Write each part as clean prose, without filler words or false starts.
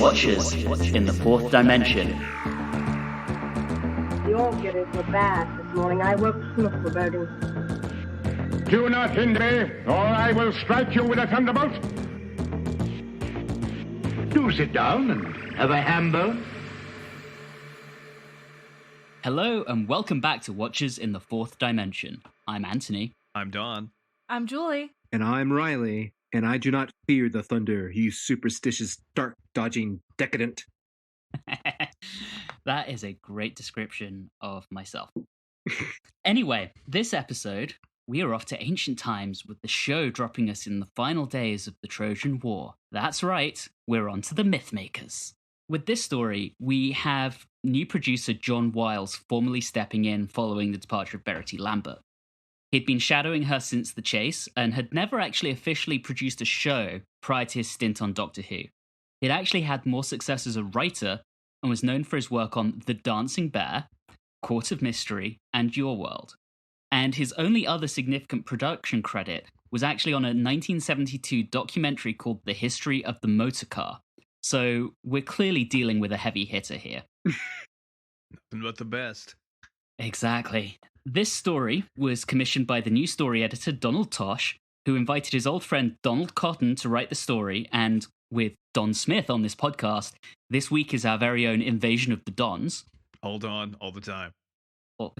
Watchers in the Fourth Dimension. You all get into a bath this morning. I woke Smith about him. Do not hinder me, or I will strike you with a thunderbolt. Do sit down and have a hamburger. Hello and welcome back to Watchers in the Fourth Dimension. I'm Anthony. I'm Don. I'm Julie. And I'm Reilly. And I do not fear the thunder, you superstitious, dark-dodging decadent. That is a great description of myself. Anyway, this episode, we are off to ancient times with the show dropping us in the final days of the Trojan War. That's right, we're on to the Mythmakers. With this story, we have new producer John Wiles formally stepping in following the departure of Verity Lambert. He'd been shadowing her since The Chase and had never actually officially produced a show prior to his stint on Doctor Who. He'd actually had more success as a writer and was known for his work on The Dancing Bear, Court of Mystery, and Your World. And his only other significant production credit was actually on a 1972 documentary called The History of the Motor Car. So we're clearly dealing with a heavy hitter here. Nothing but the best. Exactly. This story was commissioned by the new story editor Don Tosh, who invited his old friend Donald Cotton to write the story, and with Don Smith on this podcast, this week is our very own Invasion of the Dons. Hold on, all the time. Well,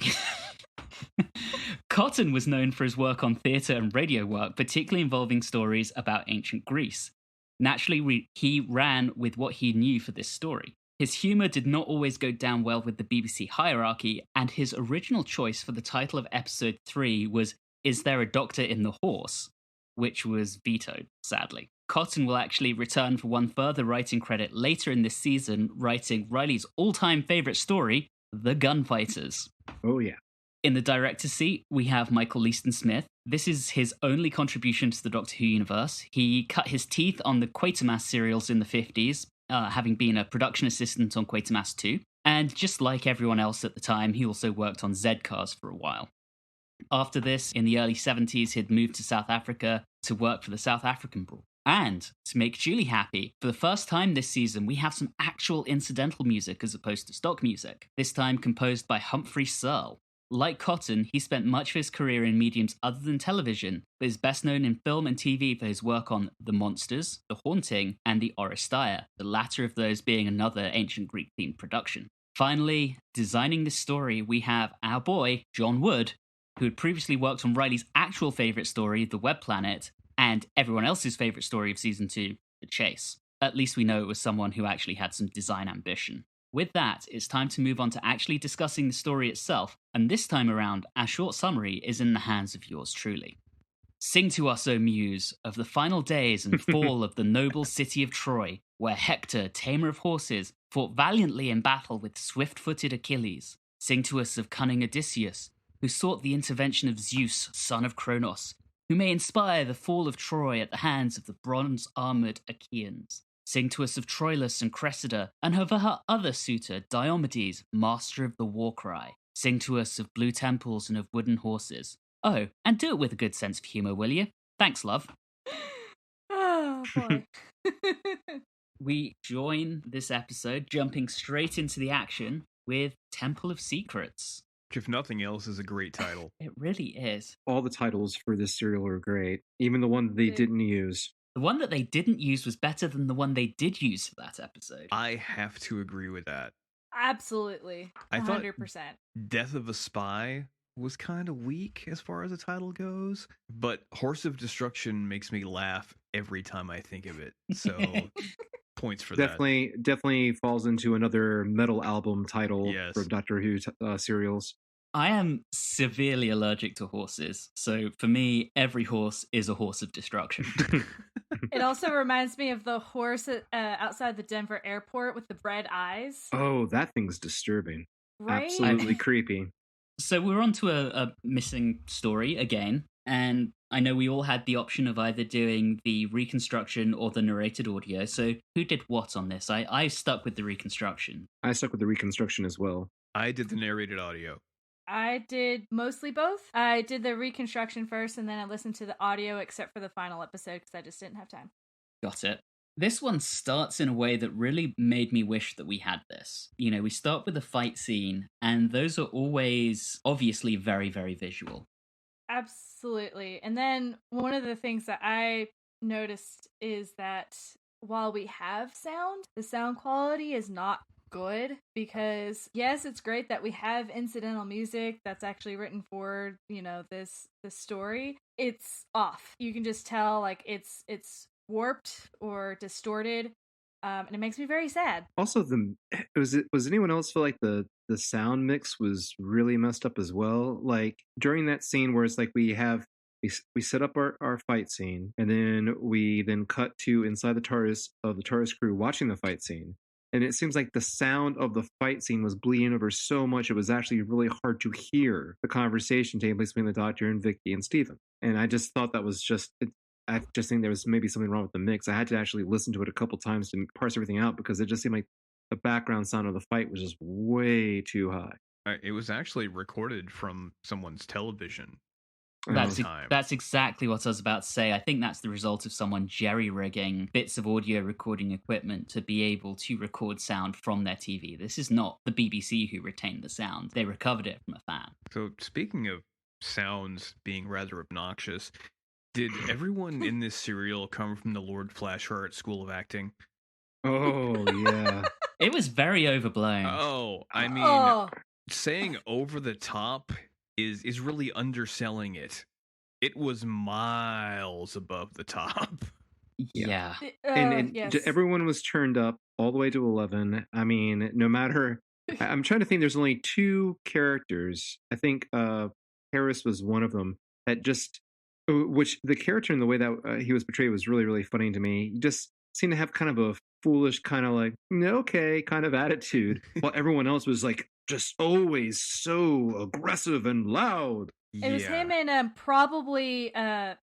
Cotton was known for his work on theatre and radio work, particularly involving stories about ancient Greece. Naturally, he ran with what he knew for this story. His humour did not always go down well with the BBC hierarchy, and his original choice for the title of episode 3 was Is There a Doctor in the Horse?, which was vetoed, sadly. Cotton will actually return for one further writing credit later in this season, writing Reilly's all-time favourite story, The Gunfighters. Oh, yeah. In the director's seat, we have Michael Leeston Smith. This is his only contribution to the Doctor Who universe. He cut his teeth on the Quatermass serials in the 50s, having been a production assistant on Quatermass 2. And just like everyone else at the time, he also worked on Z-Cars for a while. After this, in the early 70s, he'd moved to South Africa to work for the South African Brawl. And, to make Julie happy, for the first time this season, we have some actual incidental music as opposed to stock music, this time composed by Humphrey Searle. Like Cotton, he spent much of his career in mediums other than television, but is best known in film and TV for his work on The Monsters, The Haunting, and The Oresteia, the latter of those being another ancient Greek-themed production. Finally, designing this story, we have our boy, John Wood, who had previously worked on Reilly's actual favourite story, The Web Planet, and everyone else's favourite story of Season 2, The Chase. At least we know it was someone who actually had some design ambition. With that, it's time to move on to actually discussing the story itself, and this time around, our short summary is in the hands of yours truly. Sing to us, O Muse, of the final days and fall of the noble city of Troy, where Hector, tamer of horses, fought valiantly in battle with swift-footed Achilles. Sing to us of cunning Odysseus, who sought the intervention of Zeus, son of Kronos, who may inspire the fall of Troy at the hands of the bronze-armoured Achaeans. Sing to us of Troilus and Cressida, and of her other suitor, Diomedes, master of the war cry. Sing to us of blue temples and of wooden horses. Oh, and do it with a good sense of humour, will you? Thanks, love. Oh, boy. We join this episode, jumping straight into the action, with Temple of Secrets. Which, if nothing else, is a great title. It really is. All the titles for this serial are great, even the one that they didn't use. The one that they didn't use was better than the one they did use for that episode. I have to agree with that. Absolutely. 100%. I thought Death of a Spy was kind of weak as far as the title goes, but Horse of Destruction makes me laugh every time I think of it. So points for that. Definitely falls into another metal album title Yes. for Doctor Who serials. I am severely allergic to horses, so for me, every horse is a horse of destruction. It also reminds me of the horse outside the Denver airport with the red eyes. Oh, that thing's disturbing. Right? Absolutely creepy. So we're on to a missing story again, and I know we all had the option of either doing the reconstruction or the narrated audio, so who did what on this? I stuck with the reconstruction. I stuck with the reconstruction as well. I did the narrated audio. I did mostly both. I did the reconstruction first, and then I listened to the audio except for the final episode because I just didn't have time. Got it. This one starts in a way that really made me wish that we had this. You know, we start with a fight scene, and those are always obviously very, very visual. Absolutely. And then one of the things that I noticed is that while we have sound, the sound quality is not good because yes, it's great that we have incidental music that's actually written for, this story. It's off. You can just tell like it's warped or distorted. And it makes me very sad. Also, was anyone else feel like the sound mix was really messed up as well? Like during that scene where it's like we set up our fight scene, and then we cut to inside the TARDIS of the TARDIS crew watching the fight scene. And it seems like the sound of the fight scene was bleeding over so much it was actually really hard to hear the conversation taking place between the Doctor and Vicky and Stephen. And I just thought that was I just think there was maybe something wrong with the mix. I had to actually listen to it a couple times to parse everything out because it just seemed like the background sound of the fight was just way too high. It was actually recorded from someone's television. That's exactly what I was about to say. I think that's the result of someone jerry-rigging bits of audio recording equipment to be able to record sound from their TV. This is not the BBC who retained the sound. They recovered it from a fan. So speaking of sounds being rather obnoxious, did everyone in this serial come from the Lord Flashheart School of Acting? Oh, yeah. It was very overblown. Oh, I mean, saying over the top is really underselling it. It was miles above the top. Yeah. And yes. Everyone was turned up all the way to 11. I mean, no matter... I'm trying to think there's only two characters. I think Harris was one of them that just... Which the character and the way that he was portrayed was really, really funny to me. He just seemed to have kind of a foolish kind of like, okay, kind of attitude. While everyone else was like just always so aggressive and loud. It was him and probably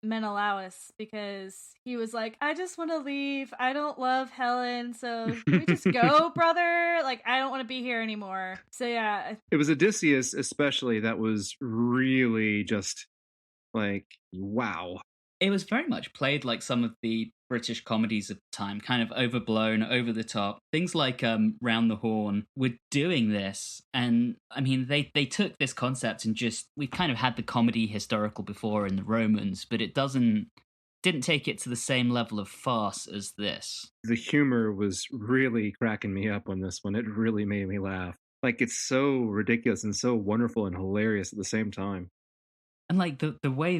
Menelaus because he was like, I just want to leave. I don't love Helen. So can we just go, brother? Like, I don't want to be here anymore. So yeah. It was Odysseus especially that was really just... like, wow. It was very much played like some of the British comedies of the time, kind of overblown, over the top. Things like Round the Horn were doing this. And I mean, they took this concept and we've kind of had the comedy historical before in the Romans, but it didn't take it to the same level of farce as this. The humor was really cracking me up on this one. It really made me laugh. Like, it's so ridiculous and so wonderful and hilarious at the same time. And like the way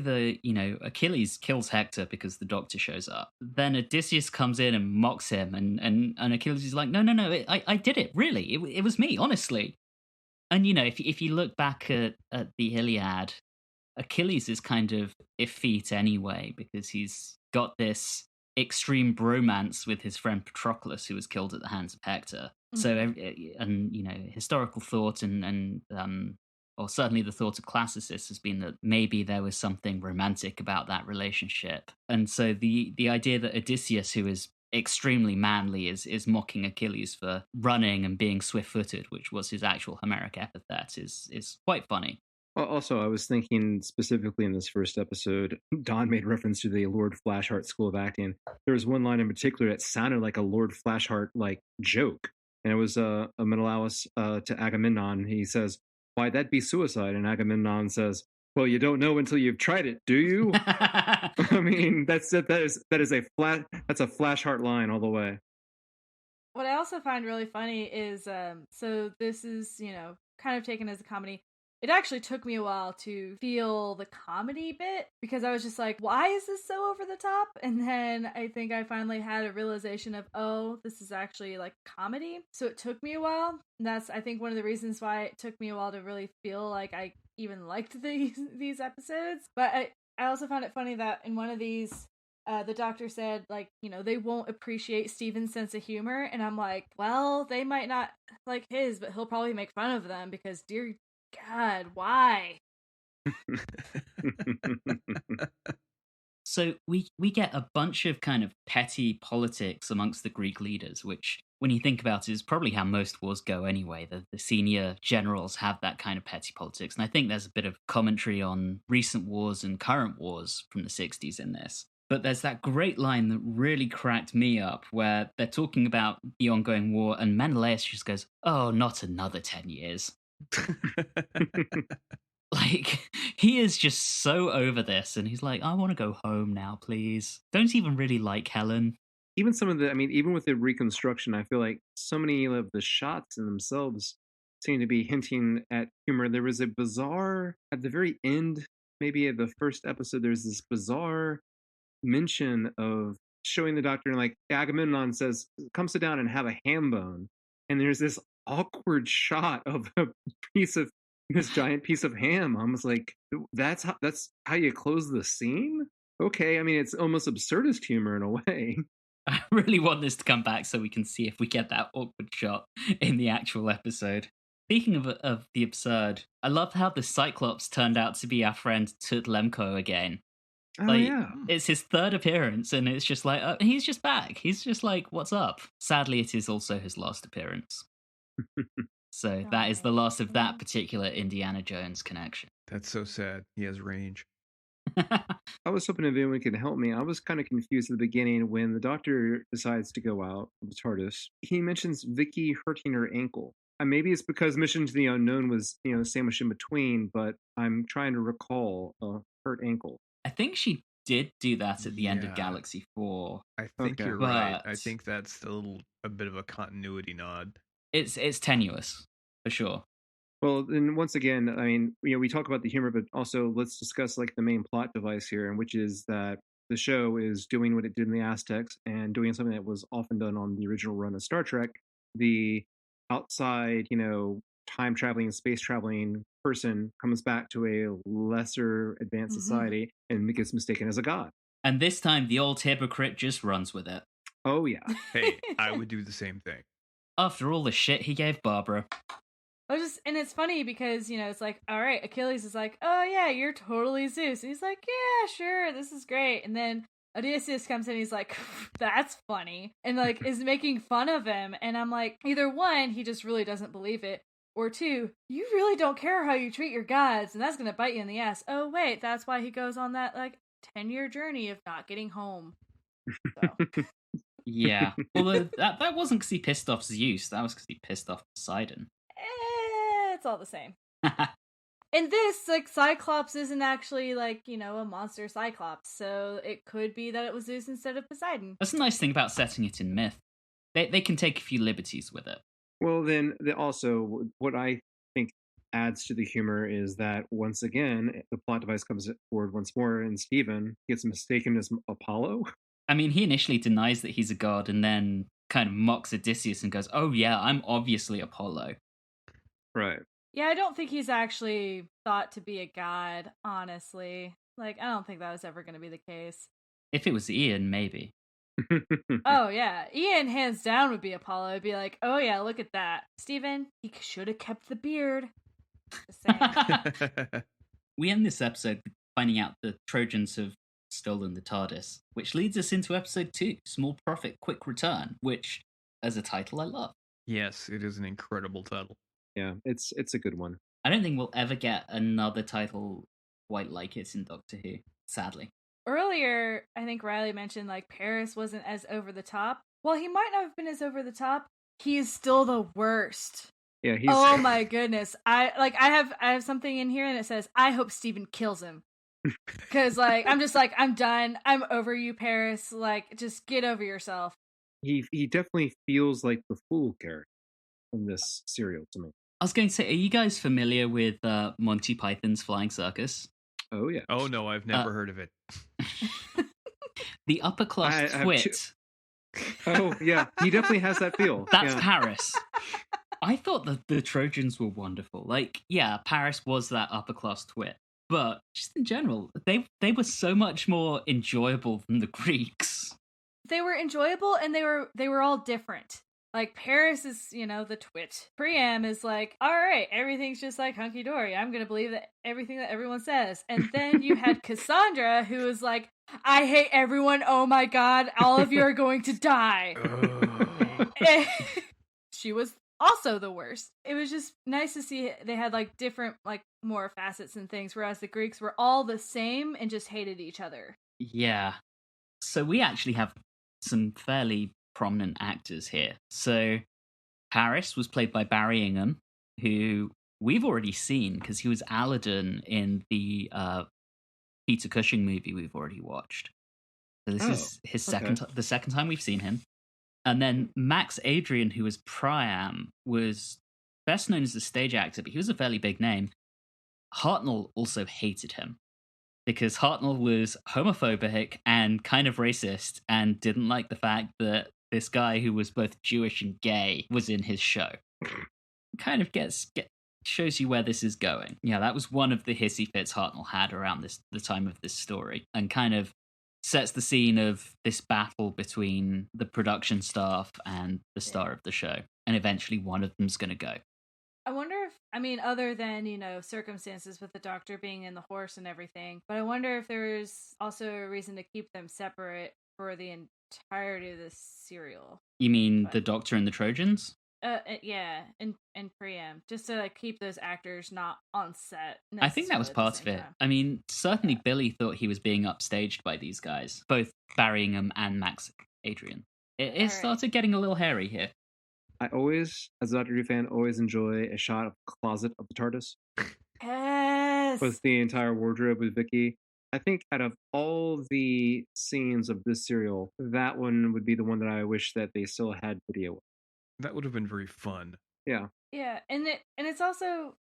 Achilles kills Hector because the Doctor shows up. Then Odysseus comes in and mocks him, and Achilles is like, no, I did it, really. It was me, honestly. And if you look back at the Iliad, Achilles is kind of effete anyway because he's got this extreme bromance with his friend Patroclus, who was killed at the hands of Hector. Mm-hmm. So, and historical thought and or certainly the thought of classicists has been that maybe there was something romantic about that relationship. And so the idea that Odysseus, who is extremely manly, is mocking Achilles for running and being swift-footed, which was his actual Homeric epithet, is quite funny. Also, I was thinking specifically in this first episode, Don made reference to the Lord Flashheart School of Acting. There was one line in particular that sounded like a Lord Flashheart like joke. And it was a Menelaus to Agamemnon. He says, "Why, that'd be suicide." And Agamemnon says, "Well, you don't know until you've tried it, do you?" I mean, that's a Flashheart line all the way. What I also find really funny is, so this is, kind of taken as a comedy. It actually took me a while to feel the comedy bit because I was just like, why is this so over the top? And then I think I finally had a realization of, oh, this is actually like comedy. So it took me a while. And that's, I think, one of the reasons why it took me a while to really feel like I even liked these episodes. But I also found it funny that in one of these, the Doctor said, like, they won't appreciate Stephen's sense of humor. And I'm like, well, they might not like his, but he'll probably make fun of them because, dear God, why? So we get a bunch of kind of petty politics amongst the Greek leaders, which, when you think about it, is probably how most wars go anyway. The senior generals have that kind of petty politics. And I think there's a bit of commentary on recent wars and current wars from the 60s in this. But there's that great line that really cracked me up where they're talking about the ongoing war, and Menelaus just goes, "Oh, not another 10 years." Like, he is just so over this, and he's like, "I want to go home now, please." Don't even really like Helen. Even some of the, I mean, even with the reconstruction, I feel like so many of the shots in themselves seem to be hinting at humor. There was a bizarre, at the very end, maybe at the first episode, there's this bizarre mention of showing the doctor, like Agamemnon says, "Come sit down and have a ham bone," and there's this awkward shot of a piece of this giant piece of ham. I was like, that's how you close the scene? Okay, I mean, it's almost absurdist humor in a way. I really want this to come back so we can see if we get that awkward shot in the actual episode. Speaking of the absurd, I love how the Cyclops turned out to be our friend Tut Lemko again. Oh, Like, yeah. it's his third appearance, and it's just like, he's just back. He's just like, what's up? Sadly, it is also his last appearance. So that is the last of that particular Indiana Jones connection. That's so sad. He has range. I was hoping if anyone could help me. I was kind of confused at the beginning when the doctor decides to go out of the TARDIS. He mentions Vicky hurting her ankle. And maybe it's because Mission to the Unknown was, sandwiched in between, but I'm trying to recall a hurt ankle. I think she did do that at the end of Yeah. Galaxy 4. I think Okay. you're right. I But- think that's a bit of a continuity nod. It's tenuous, for sure. Well, then once again, I mean, we talk about the humor, but also let's discuss like the main plot device here, and which is that the show is doing what it did in the Aztecs and doing something that was often done on the original run of Star Trek. The outside, time traveling, space traveling person comes back to a lesser advanced society and gets mistaken as a god. And this time, the old hypocrite just runs with it. Oh yeah. Hey, I would do the same thing. After all the shit he gave Barbara. And it's funny because, it's like, all right, Achilles is like, "Oh yeah, you're totally Zeus." And he's like, "Yeah, sure, this is great." And then Odysseus comes in, he's like, "That's funny." And like, is making fun of him. And I'm like, either one, he just really doesn't believe it. Or two, you really don't care how you treat your gods, and that's gonna bite you in the ass. Oh wait, that's why he goes on that like 10-year journey of not getting home. So. Yeah. Although that wasn't because he pissed off Zeus, that was because he pissed off Poseidon. It's all the same. In this, like, Cyclops isn't actually, like, a monster Cyclops, so it could be that it was Zeus instead of Poseidon. That's a nice thing about setting it in myth. They can take a few liberties with it. Well, then also what I think adds to the humor is that once again the plot device comes forward once more, and Stephen gets mistaken as Apollo. I mean, he initially denies that he's a god and then kind of mocks Odysseus and goes, "Oh yeah, I'm obviously Apollo." Right. Yeah, I don't think he's actually thought to be a god, honestly. Like, I don't think that was ever going to be the case. If it was Ian, maybe. Oh, yeah. Ian, hands down, would be Apollo. It'd be like, "Oh, yeah, look at that. Steven, he should have kept the beard." Just saying. We end this episode finding out the Trojans have stolen the TARDIS, which leads us into episode 2, Small Profit, Quick Return, which, as a title, I love. Yes, it is an incredible title. Yeah, it's a good one. I don't think we'll ever get another title quite like it in Doctor Who, sadly. Earlier, I think Reilly mentioned, like, Paris wasn't as over the top. Well, he might not have been as over the top. He is still the worst. Yeah, he's Oh my goodness. I have something in here and it says, "I hope Steven kills him." Because, like, I'm just like, I'm done. I'm over you, Paris. Like, just get over yourself. he definitely feels like the fool character in this serial to me. I was going to say, are you guys familiar with Monty Python's Flying Circus? Oh yeah. Oh no, I've never heard of it. The upper class I have twit. Oh yeah, he definitely has that feel. That's yeah. Paris. I thought that the Trojans were wonderful. Like, yeah, Paris was that upper class twit. But just in general, they were so much more enjoyable than the Greeks. They were enjoyable and they were all different. Like, Paris is, the twit. Priam is like, all right, everything's just like hunky-dory. I'm going to believe that everything that everyone says. And then you had Cassandra, who was like, I hate everyone. Oh my God, all of you are going to die. She was also the worst. It was just nice to see they had, like, different, like, more facets and things, whereas the Greeks were all the same and just hated each other. Yeah. So we actually have some fairly prominent actors here. So Paris was played by Barry Ingham, who we've already seen because he was Aladdin in the Peter Cushing movie we've already watched. So this is his the second time we've seen him. And then Max Adrian, who was Priam, was best known as a stage actor, but he was a fairly big name. Hartnell also hated him because Hartnell was homophobic and kind of racist and didn't like the fact that this guy who was both Jewish and gay was in his show. Kind of shows you where this is going. Yeah, that was one of the hissy fits Hartnell had around the time of this story, and kind of sets the scene of this battle between the production staff and the star of the show, and eventually one of them's going to go. I wonder if, other than, circumstances with the Doctor being in the horse and everything, but I wonder if there's also a reason to keep them separate for the entirety of this serial. You mean the Doctor and the Trojans? Yeah, and Priam, just to keep those actors not on set. I think that was part of it. Time. Certainly Billy thought he was being upstaged by these guys, both Barry Ingham and Max Adrian. It started getting a little hairy here. I always, as a Doctor Who fan, always enjoy a shot of the closet of the TARDIS. Yes! With the entire wardrobe with Vicky. I think out of all the scenes of this serial, that one would be the one that I wish that they still had video with. That would have been very fun. Yeah. Yeah, and it's also,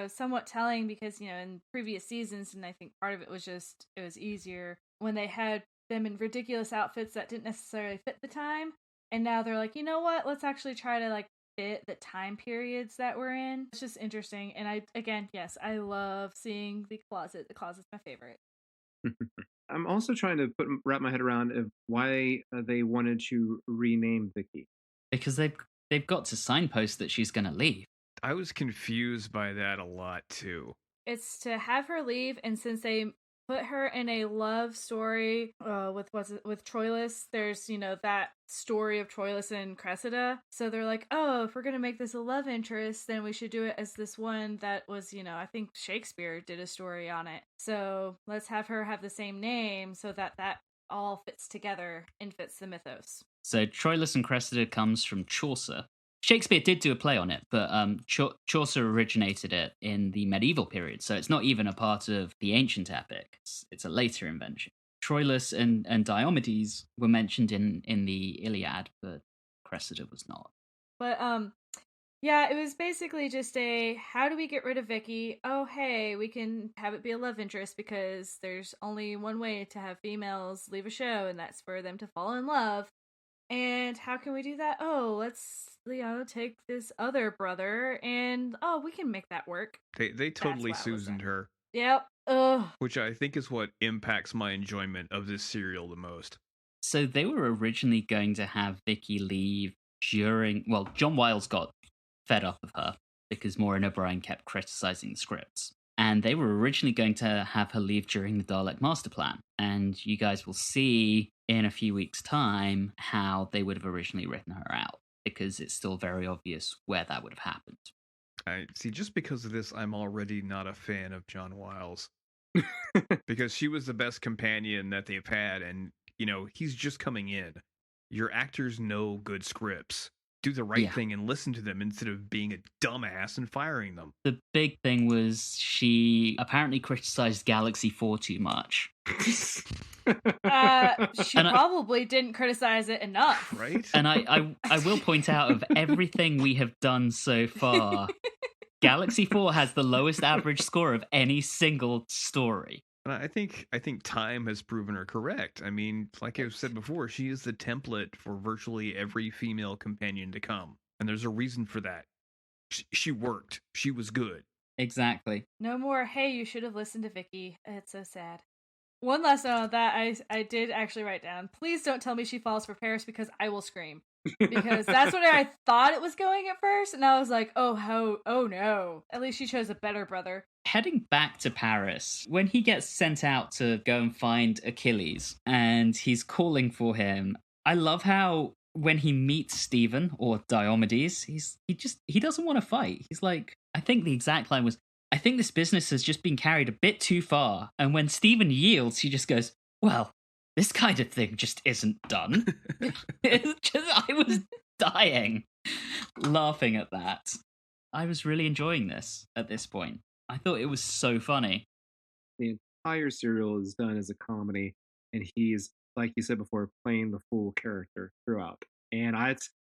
somewhat telling because, in previous seasons, and I think part of it was just, it was easier when they had them in ridiculous outfits that didn't necessarily fit the time. And now they're like, you know what? Let's actually try to fit the time periods that we're in. It's just interesting. And I love seeing the closet. The closet's my favorite. I'm also trying to wrap my head around of why they wanted to rename Vicky. Because they've got to signpost that she's going to leave. I was confused by that a lot too. It's to have her leave, and since they put her in a love story with Troilus, there's that story of Troilus and Cressida, so they're like, oh, if we're gonna make this a love interest, then we should do it as this one that was, I think Shakespeare did a story on it, so let's have her have the same name so that all fits together and fits the mythos. So Troilus and Cressida comes from Chaucer. Shakespeare did do a play on it, but Chaucer originated it in the medieval period, so it's not even a part of the ancient epic. It's a later invention. Troilus and Diomedes were mentioned in the Iliad, but Cressida was not. But yeah, it was basically just how do we get rid of Vicky? Oh, hey, we can have it be a love interest because there's only one way to have females leave a show, and that's for them to fall in love. And how can we do that? Oh, let's take this other brother, and we can make that work. They totally Susaned her. Yep. Ugh. Which I think is what impacts my enjoyment of this serial the most. So they were originally going to have Vicky leave John Wiles got fed up of her because Maureen O'Brien kept criticizing the scripts. And they were originally going to have her leave during the Dalek Master Plan. And you guys will see in a few weeks' time how they would have originally written her out, because it's still very obvious where that would have happened. I see, just because of this, I'm already not a fan of John Wiles. Because she was the best companion that they've had, and, he's just coming in. Your actors know good scripts. Do the right thing and listen to them instead of being a dumbass and firing them. The big thing was she apparently criticized Galaxy 4 too much. She probably didn't criticize it enough. Right? And I will point out, of everything we have done so far, Galaxy 4 has the lowest average score of any single story. And I think time has proven her correct. I mean, like I've said before, she is the template for virtually every female companion to come. And there's a reason for that. She worked. She was good. Exactly. No more, hey, you should have listened to Vicky. It's so sad. One last note on that, I did actually write down, please don't tell me she falls for Paris because I will scream. Because that's what I thought it was going at first, and I was like, oh no. At least she chose a better brother. Heading back to Paris, when he gets sent out to go and find Achilles, and he's calling for him, I love how when he meets Stephen, or Diomedes, he doesn't want to fight. He's like, I think the exact line was, I think this business has just been carried a bit too far. And when Stephen yields, he just goes, well, this kind of thing just isn't done. I was dying laughing at that. I was really enjoying this at this point. I thought it was so funny. The entire serial is done as a comedy, and he's, like you said before, playing the full character throughout. And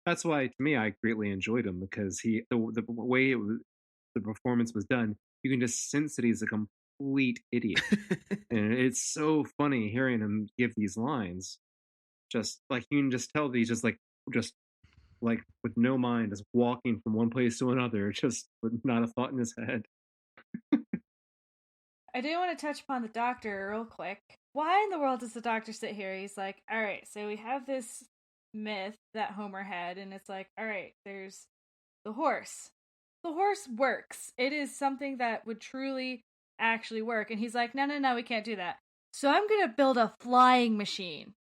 that's why, to me, I greatly enjoyed him, because the way the performance was done, you can just sense that he's a complete idiot. And it's so funny hearing him give these lines. Just like, you can just tell that he's just with no mind, just walking from one place to another, just with not a thought in his head. I do want to touch upon the Doctor real quick. Why in the world does the Doctor sit here? He's like, all right, so we have this myth that Homer had, and it's like, all right, there's the horse. The horse works. It is something that would truly actually work. And he's like, no, we can't do that. So I'm going to build a flying machine.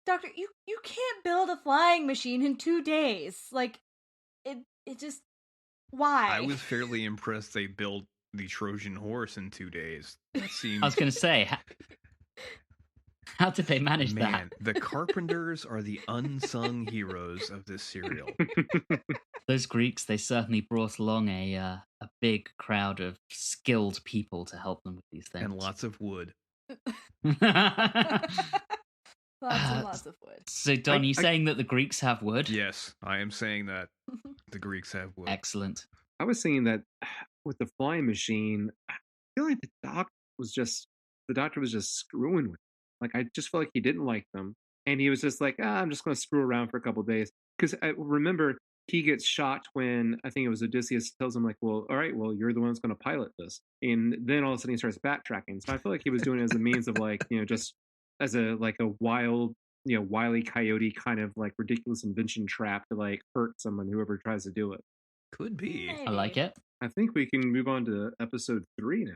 Doctor, you can't build a flying machine in 2 days. Like, it just, why? I was fairly impressed they built the Trojan horse in 2 days. That seems... I was going to say, how did they manage that? Man, the Carpenters are the unsung heroes of this serial. Those Greeks, they certainly brought along a big crowd of skilled people to help them with these things. And lots of wood. Lots of wood. So, Don, you saying that the Greeks have wood? Yes, I am saying that the Greeks have wood. Excellent. I was saying that with the flying machine, I feel like the doctor was just screwing with them. Like, I just felt like he didn't like them, and he was just like, I'm just going to screw around for a couple of days. Because I remember he gets shocked when, I think it was Odysseus tells him, like, well, all right, well, you're the one that's going to pilot this. And then all of a sudden he starts backtracking. So I feel like he was doing it as a means of, like, just as a wild, Wile E. Coyote kind of, like, ridiculous invention trap to, like, hurt someone, whoever tries to do it. Could be. Maybe. I like it. I think we can move on to episode 3 now.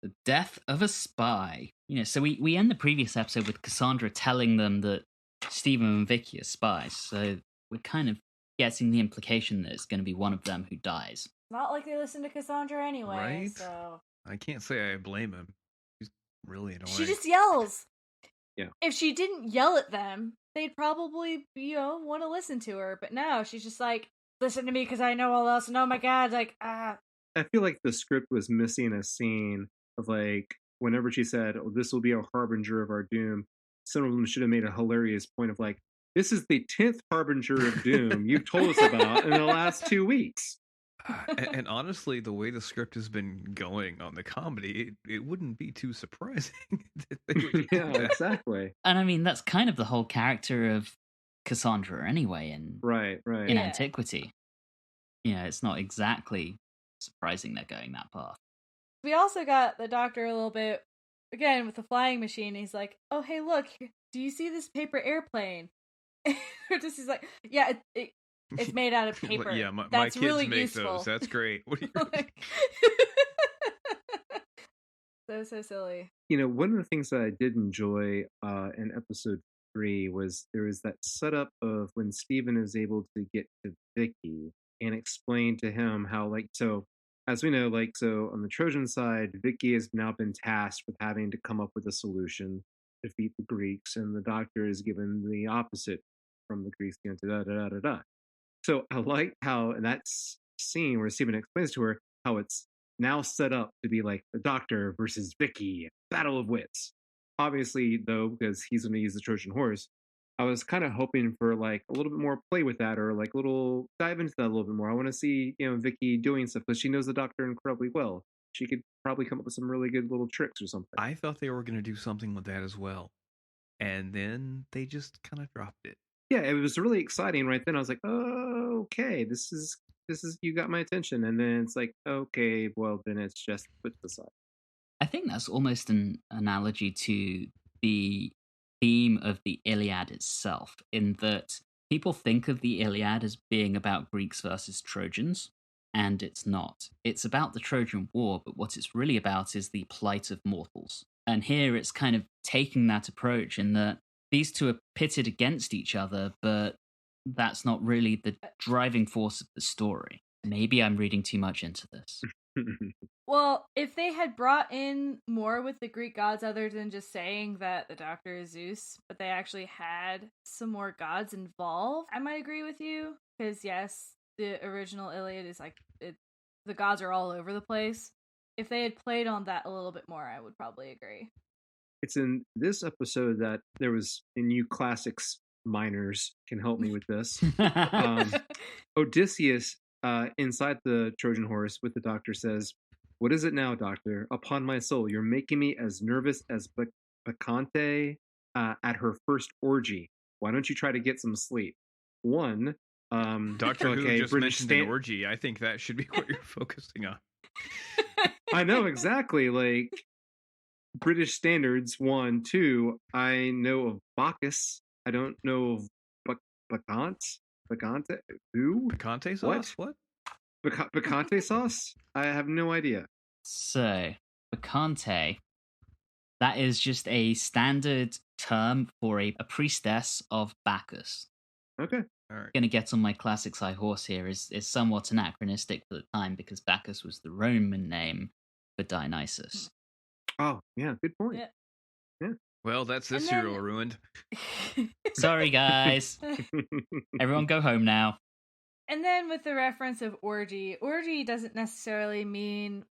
The death of a spy. So we end the previous episode with Cassandra telling them that Stephen and Vicky are spies. So we're kind of getting the implication that it's going to be one of them who dies. Not like they listen to Cassandra anyway, Right? so... I can't say I blame him. He's really annoying. She just yells. Yeah. If she didn't yell at them, they'd probably, want to listen to her. But no, she's just like, listen to me because I know all else. And oh my god, like, I feel like the script was missing a scene of, like, whenever she said, oh, this will be a harbinger of our doom, some of them should have made a hilarious point of, like, this is the 10th harbinger of doom you told us about in the last 2 weeks. And honestly, the way the script has been going on the comedy, it wouldn't be too surprising. That they would do Yeah, that. exactly. And I mean, that's kind of the whole character of Cassandra anyway in Right. in Yeah. antiquity. It's not exactly surprising they're going that path. we also got the Doctor a little bit, again, with the flying machine. He's like, oh, hey, look, do you see this paper airplane? Or just he's like, yeah, it's made out of paper. Yeah, my That's kids really make useful. those. That's great. What are you... So silly. One of the things that I did enjoy in episode 3 was there was that setup of when Stephen is able to get to Vicky and explain to him how, like, so as we know, like, so on the Trojan side, Vicky has now been tasked with having to come up with a solution to defeat the Greeks, and the Doctor is given the opposite from the Greeks. So I like how in that scene where Stephen explains to her how it's now set up to be like the Doctor versus Vicky, battle of wits. Obviously, though, because he's going to use the Trojan horse, I was kind of hoping for, like, a little bit more play with that, or like dive into that a little bit more. I want to see, Vicky doing stuff because she knows the Doctor incredibly well. She could probably come up with some really good little tricks or something. I thought they were going to do something with that as well. And then they just kind of dropped it. Yeah, it was really exciting right then. I was like, oh, okay, this is you got my attention. And then it's like, okay, well, then it's just put to the side. I think that's almost an analogy to the theme of the Iliad itself, in that people think of the Iliad as being about Greeks versus Trojans, and it's not. It's about the Trojan War, but what it's really about is the plight of mortals. And here it's kind of taking that approach in that these two are pitted against each other, but that's not really the driving force of the story. Maybe I'm reading too much into this. Well, if they had brought in more with the Greek gods other than just saying that the Doctor is Zeus, but they actually had some more gods involved, I might agree with you. Because, yes, the original Iliad is like, the gods are all over the place. If they had played on that a little bit more, I would probably agree. It's in this episode that there was, and you classics minors can help me with this. Odysseus, inside the Trojan horse with the Doctor, says, "What is it now, Doctor? Upon my soul, you're making me as nervous as Bacchante at her first orgy. Why don't you try to get some sleep?" One, Doctor Who just British mentioned an orgy. I think that should be what you're focusing on. I know, exactly. Like, British standards, one. Two, I know of Bacchus. I don't know of Bacchante? Who? Bacchante sauce? What? Bacchante sauce? I have no idea. So, Bacchante, that is just a standard term for a priestess of Bacchus. Okay. All right. Going to get on my classics high horse here is somewhat anachronistic for the time because Bacchus was the Roman name for Dionysus. Oh, yeah, good point. Yeah. Well, that's this serial ruined. Sorry, guys. Everyone go home now. And then with the reference of orgy doesn't necessarily mean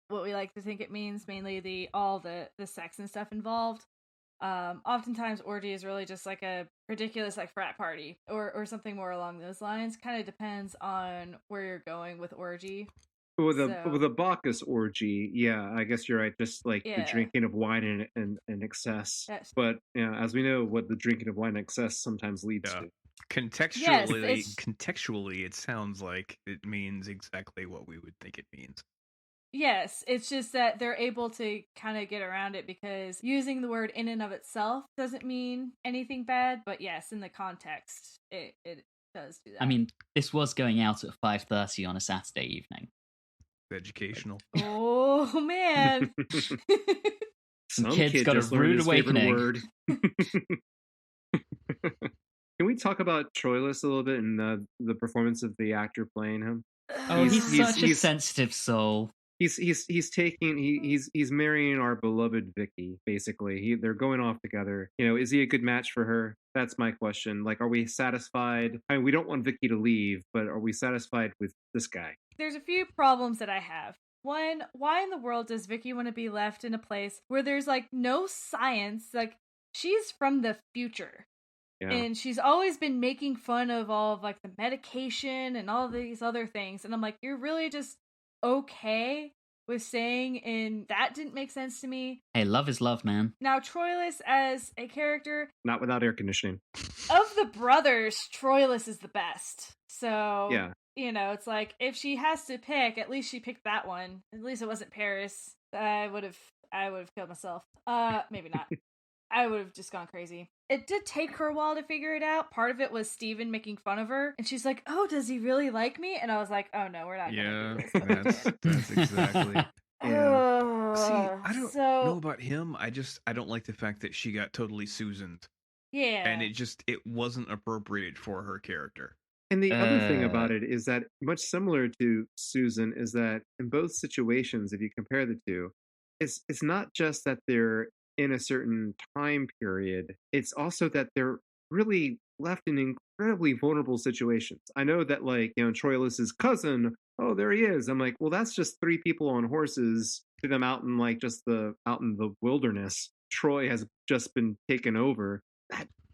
what we like to think it means, mainly all the sex and stuff involved. Oftentimes orgy is really just like a ridiculous like frat party or something more along those lines. Kind of depends on where you're going with orgy. With a Bacchus orgy, yeah, I guess you're right. Just like the drinking of wine in excess. Yes. But as we know, what the drinking of wine in excess sometimes leads to. Contextually, it sounds like it means exactly what we would think it means. Yes, it's just that they're able to kind of get around it because using the word in and of itself doesn't mean anything bad. But yes, in the context, it does do that. I mean, this was going out at 5:30 on a Saturday evening. Educational. Oh man! Some kid's kid got just a learned rude his favorite awakening. word. Can we talk about Troilus a little bit and the performance of the actor playing him? Oh, he's such a sensitive soul. He's marrying our beloved Vicky. Basically, they're going off together. You know, is he a good match for her? That's my question. Like, are we satisfied? I mean, we don't want Vicky to leave, but are we satisfied with this guy? There's a few problems that I have. One, why in the world does Vicky want to be left in a place where there's like no science? Like, she's from the future. Yeah. And she's always been making fun of all of like the medication and all these other things. And I'm like, you're really just okay with saying, and that didn't make sense to me. Hey, love is love, man. Now, Troilus as a character, not without air conditioning. Of the brothers, Troilus is the best. So yeah, you know, it's like if she has to pick, at least she picked that one. At least it wasn't Paris. I would have killed myself. Maybe not. I would have just gone crazy. It did take her a while to figure it out. Part of it was Steven making fun of her. And she's like, oh, does he really like me? And I was like, oh, no, we're not going to do this. That's exactly. Yeah. See, I don't know about him. I don't like the fact that she got totally Susan'd. Yeah. And it wasn't appropriate for her character. And the other thing about it is that, much similar to Susan, is that in both situations, if you compare the two, it's not just that they're in a certain time period, it's also that they're really left in incredibly vulnerable situations. I know that, like, you know, Troilus's cousin, oh, there he is. I'm like, well, that's just three people on horses to them out in like out in the wilderness. Troy has just been taken over.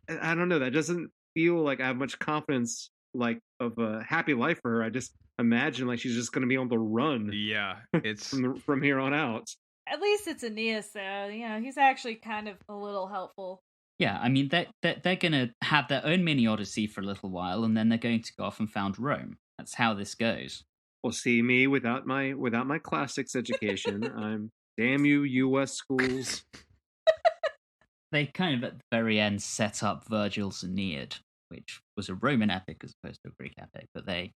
I don't know. That doesn't feel like I have much confidence like of a happy life for her. I just imagine like she's just going to be on the run. Yeah, it's from here on out. At least it's Aeneas, though. You know, he's actually kind of a little helpful. Yeah, I mean, they're going to have their own mini odyssey for a little while, and then they're going to go off and found Rome. That's how this goes. Well, see, me without my classics education, I'm damn you, U.S. schools. They kind of at the very end set up Virgil's Aeneid, which was a Roman epic as opposed to a Greek epic, but they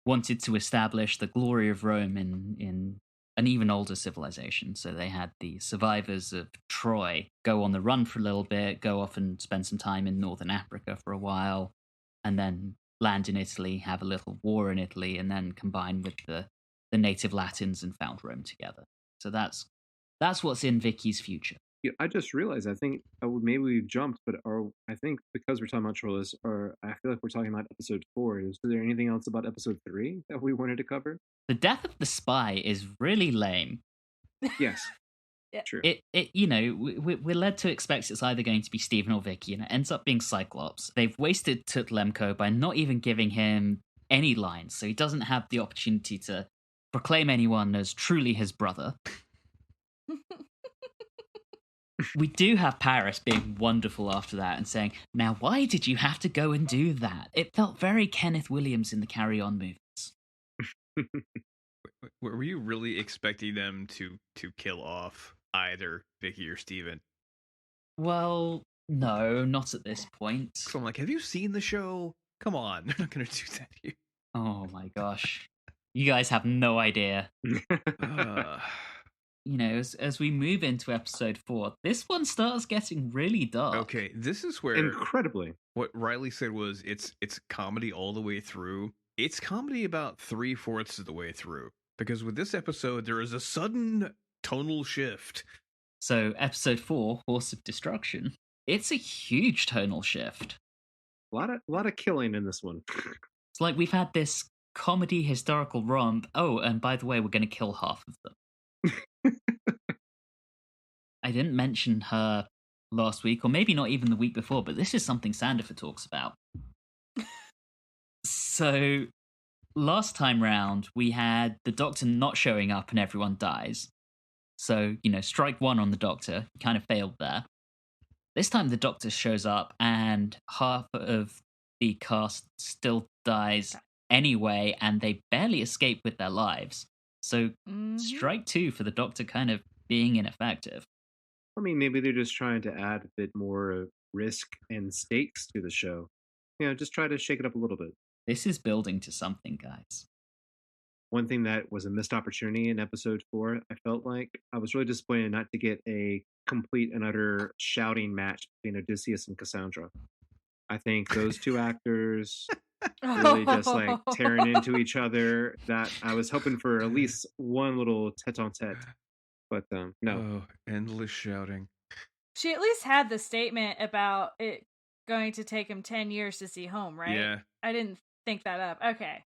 wanted to establish the glory of Rome in an even older civilization. So they had the survivors of Troy go on the run for a little bit, go off and spend some time in northern Africa for a while, and then land in Italy, have a little war in Italy, and then combine with the the native Latins and found Rome together. So that's what's in Vicky's future. Yeah, I just realized, I think maybe we've jumped, but I think because we're talking about Troilus, I feel like we're talking about episode 4. Is there anything else about episode 3 that we wanted to cover? The death of the spy is really lame. Yes. Yeah. True. We're led to expect it's either going to be Stephen or Vicky, and it ends up being Cyclops. They've wasted Tutlemko by not even giving him any lines, so he doesn't have the opportunity to proclaim anyone as truly his brother. We do have Paris being wonderful after that and saying, now why did you have to go and do that? It felt very Kenneth Williams in the Carry On movies. Were you really expecting them to kill off either Vicky or Steven? Well, no, not at this point. So I'm like, have you seen the show? Come on, they're not going to do that here. Oh my gosh. You guys have no idea. As we move into episode 4, this one starts getting really dark. Okay, this is where incredibly what Reilly said was it's comedy all the way through. It's comedy about 3/4 of the way through, because with this episode there is a sudden tonal shift. So episode 4, Horse of Destruction, it's a huge tonal shift. A lot of killing in this one. It's like we've had this comedy historical romp. Oh, and by the way, we're going to kill half of them. I didn't mention her last week, or maybe not even the week before, but this is something Sandifer talks about. So, last time round, we had the Doctor not showing up and everyone dies. So, strike 1 on the Doctor. He kind of failed there. This time the Doctor shows up and half of the cast still dies anyway, and they barely escape with their lives. So, strike 2 for the Doctor kind of being ineffective. I mean, maybe they're just trying to add a bit more risk and stakes to the show. Just try to shake it up a little bit. This is building to something, guys. One thing that was a missed opportunity in episode 4, I felt like I was really disappointed not to get a complete and utter shouting match between Odysseus and Cassandra. I think those two actors really just like tearing into each other. That I was hoping for at least one little tete-a-tete. But no. Oh, endless shouting. She at least had the statement about it going to take him 10 years to see home, right? Yeah. I didn't think that up. Okay.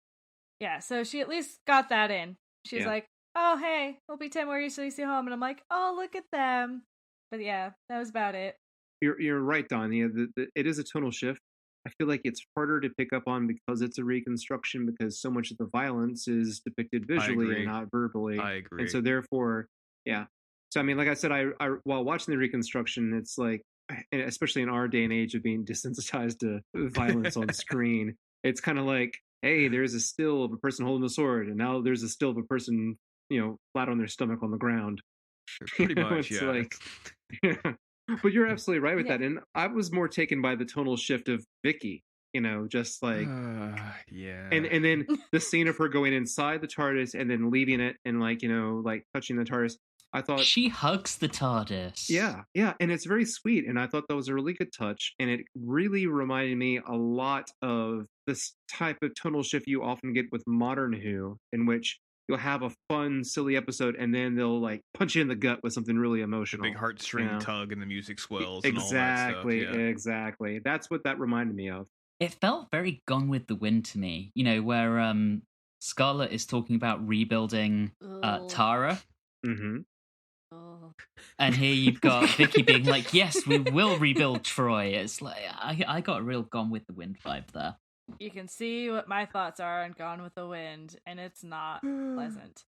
Yeah, so she at least got that in. She's like, oh, hey, it'll be 10 more years till you see home. And I'm like, oh, look at them. But yeah, that was about it. You're right, Don. It is a tonal shift. I feel like it's harder to pick up on because it's a reconstruction, because so much of the violence is depicted visually and not verbally. I agree. And so therefore, yeah. So I mean, like I said, I while watching the reconstruction, it's like, especially in our day and age of being desensitized to violence on screen, it's kind of like, hey, there's a still of a person holding a sword, and now there's a still of a person, flat on their stomach on the ground. Pretty much, yeah. Like, yeah. But you're absolutely right with that. And I was more taken by the tonal shift of Vicky, just like, yeah. And then the scene of her going inside the TARDIS and then leaving it and like touching the TARDIS. I thought she hugs the TARDIS. Yeah, and it's very sweet, and I thought that was a really good touch, and it really reminded me a lot of this type of tonal shift you often get with Modern Who, in which you'll have a fun, silly episode, and then they'll like punch you in the gut with something really emotional. The big heartstring tug, and the music swells. Exactly, and all that stuff. Exactly. That's what that reminded me of. It felt very Gone with the Wind to me. Where Scarlet is talking about rebuilding Tara. Mm-hmm. And here you've got Vicky being like, yes, we will rebuild Troy. It's like, I got a real Gone with the Wind vibe there. You can see what my thoughts are on Gone with the Wind, and it's not pleasant.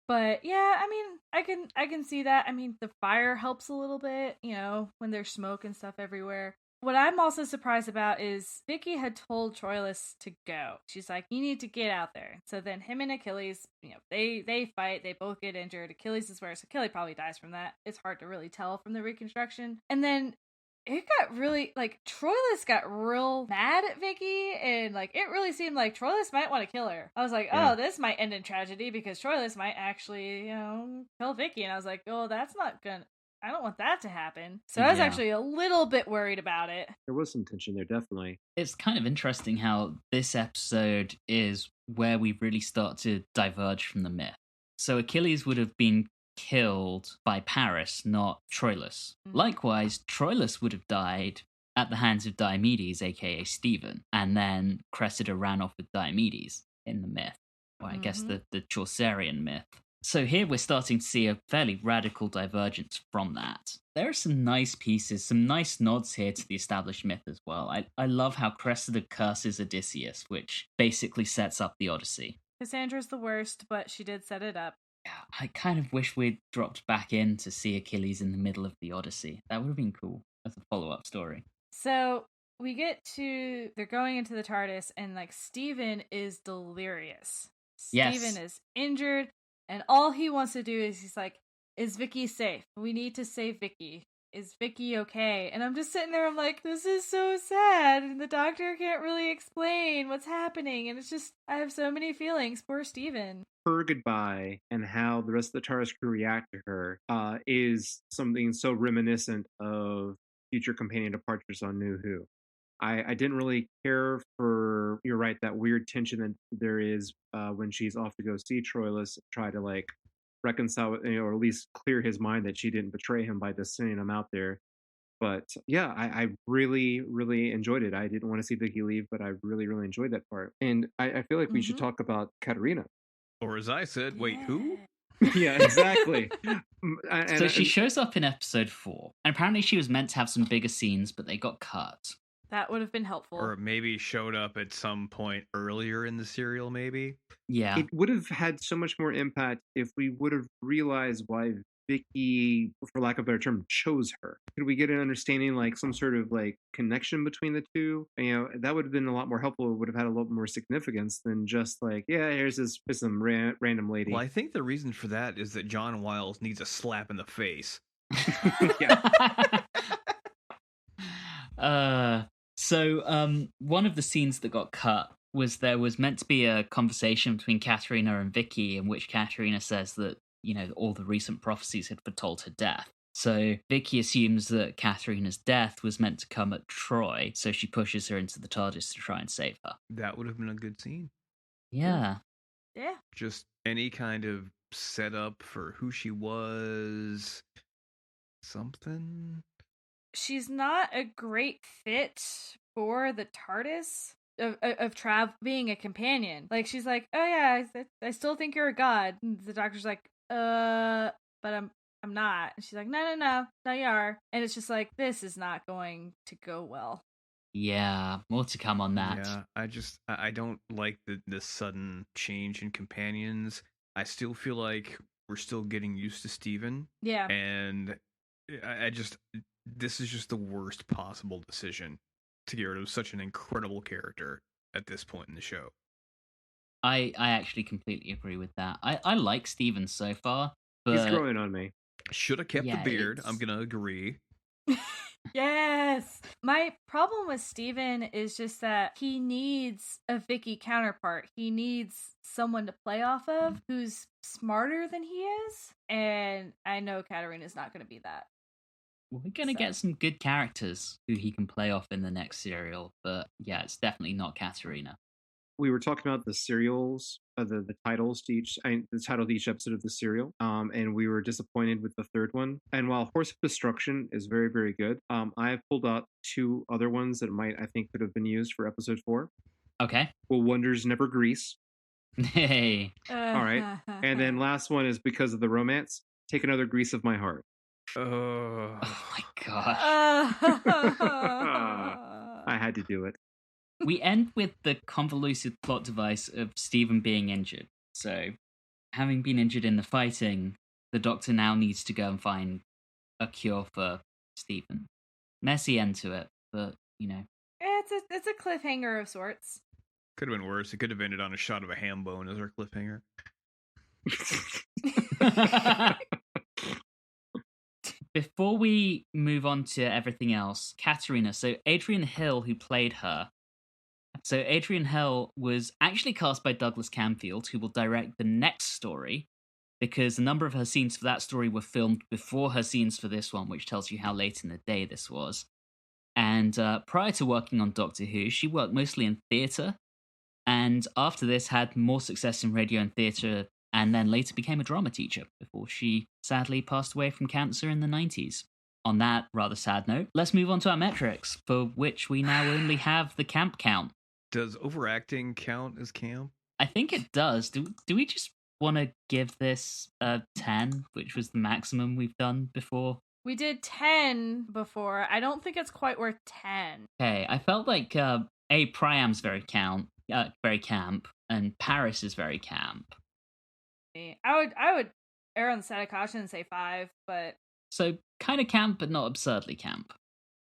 But yeah, I mean, I can see that. I mean, the fire helps a little bit, when there's smoke and stuff everywhere. What I'm also surprised about is Vicky had told Troilus to go. She's like, you need to get out there. So then him and Achilles, they fight. They both get injured. Achilles is worse. Achilles probably dies from that. It's hard to really tell from the reconstruction. And then it got really, like, Troilus got real mad at Vicky, and, like, it really seemed like Troilus might want to kill her. I was like, oh, this might end in tragedy, because Troilus might actually, kill Vicky. And I was like, oh, that's not gonna... I don't want that to happen. So I was actually a little bit worried about it. There was some tension there, definitely. It's kind of interesting how this episode is where we really start to diverge from the myth. So Achilles would have been killed by Paris, not Troilus. Likewise, Troilus would have died at the hands of Diomedes, aka Stephen, and then Cressida ran off with Diomedes in the myth, or I guess the Chaucerian myth. So here we're starting to see a fairly radical divergence from that. There are some nice pieces, some nice nods here to the established myth as well. I love how Cressida curses Odysseus, which basically sets up the Odyssey. Cassandra's the worst, but she did set it up. Yeah, I kind of wish we'd dropped back in to see Achilles in the middle of the Odyssey. That would have been cool as a follow-up story. So we get to, they're going into the TARDIS, and like Stephen is delirious. Yes. Stephen is injured, and all he wants to do is he's like, is Vicky safe? We need to save Vicky. Is Vicky okay? And I'm just sitting there, I'm like, this is so sad. And the doctor can't really explain what's happening. And it's just, I have so many feelings. Poor Stephen. Her goodbye and how the rest of the TARDIS crew react to her is something so reminiscent of future companion departures on New Who. I didn't really care for, you're right, that weird tension that there is when she's off to go see Troilus, try to like reconcile it, or at least clear his mind that she didn't betray him by just sending him out there. But yeah, I really, really enjoyed it. I didn't want to see Vicky leave, but I really, really enjoyed that part. And I feel like we should talk about Katerina. Or as I said, wait, who? Yeah, exactly. So she shows up in episode 4, and apparently she was meant to have some bigger scenes, but they got cut. That would have been helpful. Or maybe showed up at some point earlier in the serial, maybe? Yeah. It would have had so much more impact if we would have realized why Vicky, for lack of a better term, chose her. Could we get an understanding, like some sort of like connection between the two? You know, that would have been a lot more helpful. It would have had a lot more significance than just like, yeah, here's some random lady. Well, I think the reason for that is that John Wiles needs a slap in the face. So one of the scenes that got cut was there was meant to be a conversation between Katerina and Vicky in which Katerina says that, you know, all the recent prophecies had foretold her death. So Vicky assumes that Katerina's death was meant to come at Troy, so she pushes her into the TARDIS to try and save her. That would have been a good scene. Yeah. Yeah. Just any kind of setup for who she was. Something. She's not a great fit for the TARDIS of Trav being a companion. Like, she's like, oh yeah, I still think you're a god. And the doctor's like, but I'm not. And she's like, no, you are. And it's just like, this is not going to go well. Yeah, more to come on that. Yeah, I don't like the sudden change in companions. I still feel like we're still getting used to Steven. Yeah. And this is just the worst possible decision to get rid of such an incredible character at this point in the show. I actually completely agree with that. I like Steven so far, but he's growing on me. Should have kept the beard. I'm gonna agree. Yes. My problem with Steven is just that he needs a Vicky counterpart. He needs someone to play off of who's smarter than he is. And I know Katerina's not going to be that. We're going to get some good characters who he can play off in the next serial. But yeah, it's definitely not Katerina. We were talking about the serials, the titles to the title of each episode of the serial, and we were disappointed with the third one. And while Horse of Destruction is very, very good, I have pulled out 2 other ones that I think could have been used for episode 4. Okay. Will Wonders Never Grease? Hey. All right. And then last one is Because of the Romance. Take Another Grease of My Heart. Oh my gosh. I had to do it. We end with the convoluted plot device of Stephen being injured. So, having been injured in the fighting, the Doctor now needs to go and find a cure for Stephen. Messy end to it, but, you know. It's a cliffhanger of sorts. Could have been worse. It could have ended on a shot of a ham bone as our cliffhanger. Before we move on to everything else, Katerina, so Adrian Hill, who played her, so Adrian Hill was actually cast by Douglas Camfield, who will direct the next story, because a number of her scenes for that story were filmed before her scenes for this one, which tells you how late in the day this was. And prior to working on Doctor Who, she worked mostly in theatre. and after this had more success in radio and theatre, and then later became a drama teacher before she sadly passed away from cancer in the 90s. On that rather sad note, let's move on to our metrics, for which we now only have the camp count. Does overacting count as camp? I think it does. Do we just want to give this a 10, which was the maximum we've done before? We did 10 before. I don't think it's quite worth 10. Okay, I felt like Priam's very camp, and Paris is very camp. I would err on the side of caution and say 5, but So kind of camp, but not absurdly camp.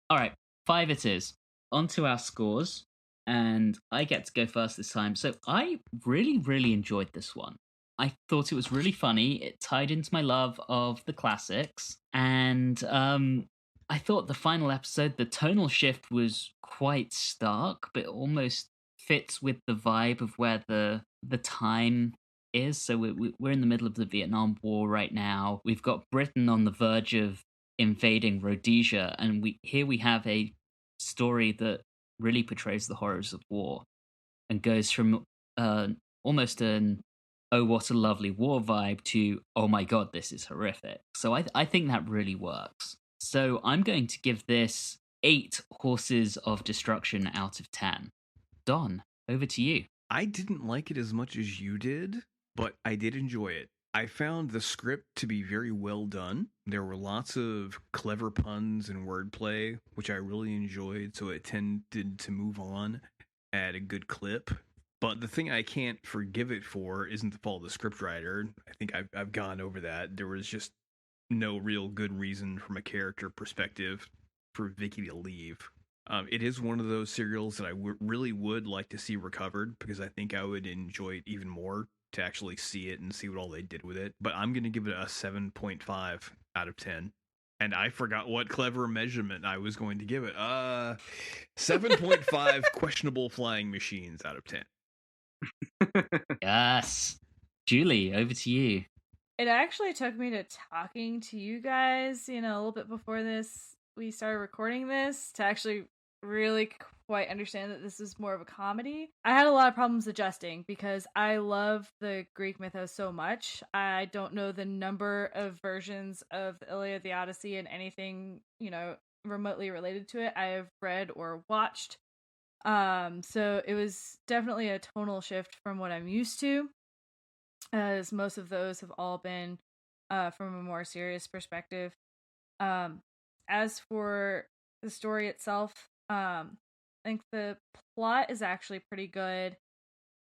All right, 5 it is. On to our scores, and I get to go first this time. So I really, really enjoyed this one. I thought it was really funny. It tied into my love of the classics, and I thought the final episode, the tonal shift was quite stark, but almost fits with the vibe of where the time is. So we're in the middle of the Vietnam War right now. We've got Britain on the verge of invading Rhodesia, and we have a story that really portrays the horrors of war and goes from almost an oh what a lovely war vibe to oh my god, this is horrific. So I think that really works. So I'm going to give this 8 horses of destruction out of 10. Don, over to you. I didn't like it as much as you did, but I did enjoy it. I found the script to be very well done. There were lots of clever puns and wordplay, which I really enjoyed, so it tended to move on at a good clip. But the thing I can't forgive it for isn't the fault of the scriptwriter. I think I've gone over that. There was just no real good reason from a character perspective for Vicky to leave. It is one of those serials that I really would like to see recovered, because I think I would enjoy it even more to actually see it and see what all they did with it. But I'm going to give it a 7.5 out of 10. And I forgot what clever measurement I was going to give it. 7.5 questionable flying machines out of 10. Yes. Julie, over to you. it actually took me to talking to you guys, a little bit before we started recording this, to actually really quite understand that this is more of a comedy. I had a lot of problems adjusting because I love the Greek mythos so much. I don't know the number of versions of the Iliad, the Odyssey, and anything, remotely related to it I have read or watched. So it was definitely a tonal shift from what I'm used to, as most of those have all been from a more serious perspective. As for the story itself, I think the plot is actually pretty good.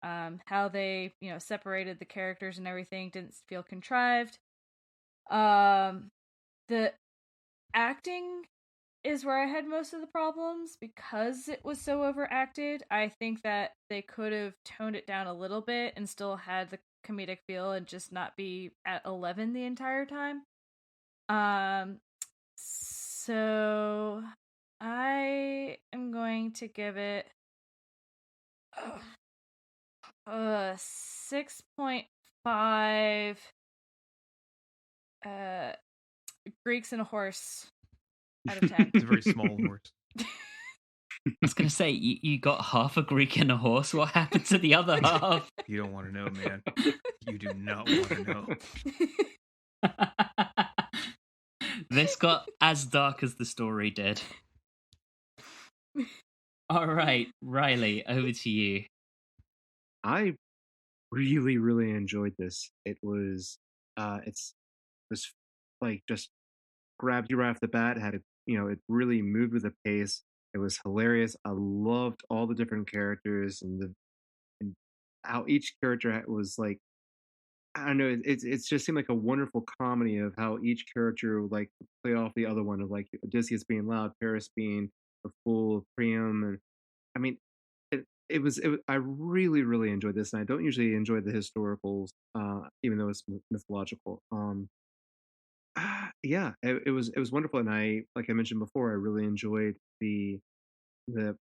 How they, separated the characters and everything didn't feel contrived. The acting is where I had most of the problems because it was so overacted. I think that they could have toned it down a little bit and still had the comedic feel and just not be at 11 the entire time. So I am going to give it 6.5 Greeks and a horse out of 10. It's a very small horse. I was going to say, you got half a Greek and a horse. What happened to the other half? You don't want to know, man. You do not want to know. This got as dark as the story did. All right, Reilly, over to you. I really, really enjoyed this. It was, like just grabbed you right off the bat. It really moved with the pace. It was hilarious. I loved all the different characters and how each character was like, I don't know. It just seemed like a wonderful comedy of how each character would like play off the other one, of like Odysseus being loud, Paris being a fool, Priam, and I mean, I really, really enjoyed this, and I don't usually enjoy the historicals, even though it's mythological. Yeah, it was wonderful, and like I mentioned before, I really enjoyed the the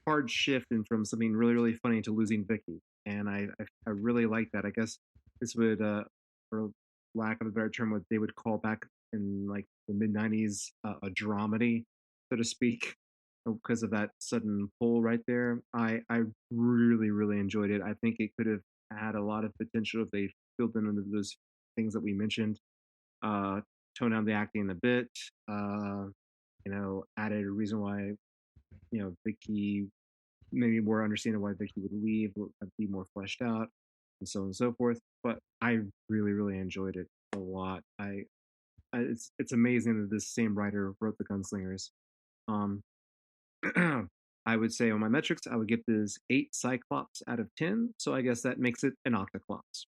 hard shift and from something really, really funny to losing Vicky, and I really like that. I guess this would, for lack of a better term, what they would call back in like the mid '90s, a dramedy, so to speak. because of that sudden pull right there. I really, really enjoyed it. I think it could have had a lot of potential if they filled in under those things that we mentioned. Tone down the acting a bit. Added a reason why, Vicky, maybe more understanding why Vicky would leave, would be more fleshed out, and so on and so forth. But I really, really enjoyed it a lot. It's amazing that this same writer wrote the Gunslingers. Um, I would say on my metrics, I would give this 8 Cyclops out of 10. So I guess that makes it an Octoclops.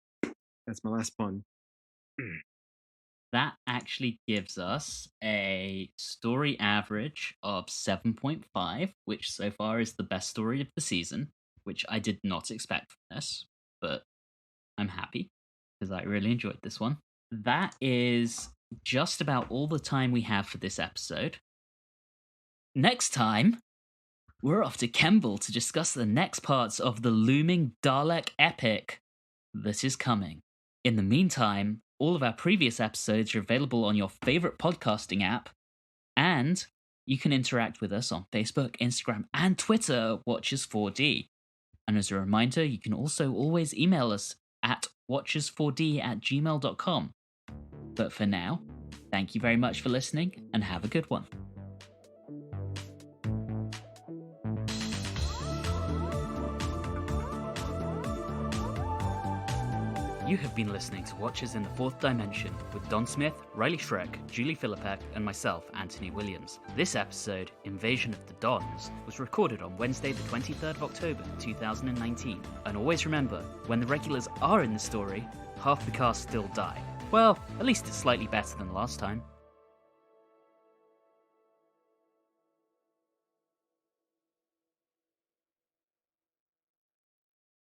That's my last pun. That actually gives us a story average of 7.5, which so far is the best story of the season, which I did not expect from this, but I'm happy because I really enjoyed this one. That is just about all the time we have for this episode. Next time, we're off to Kemble to discuss the next parts of the looming Dalek epic that is coming. In the meantime, all of our previous episodes are available on your favorite podcasting app, and you can interact with us on Facebook, Instagram, and Twitter at Watchers4D. And as a reminder, you can also always email us at watchers4d@gmail.com. But for now, thank you very much for listening, and have a good one. You have been listening to Watchers in the Fourth Dimension with Don Smith, Reilly Schreck, Julie Philippek, and myself, Anthony Williams. This episode, Invasion of the Dons, was recorded on Wednesday the 23rd of October 2019. And always remember, when the regulars are in the story, half the cast still die. Well, at least it's slightly better than last time.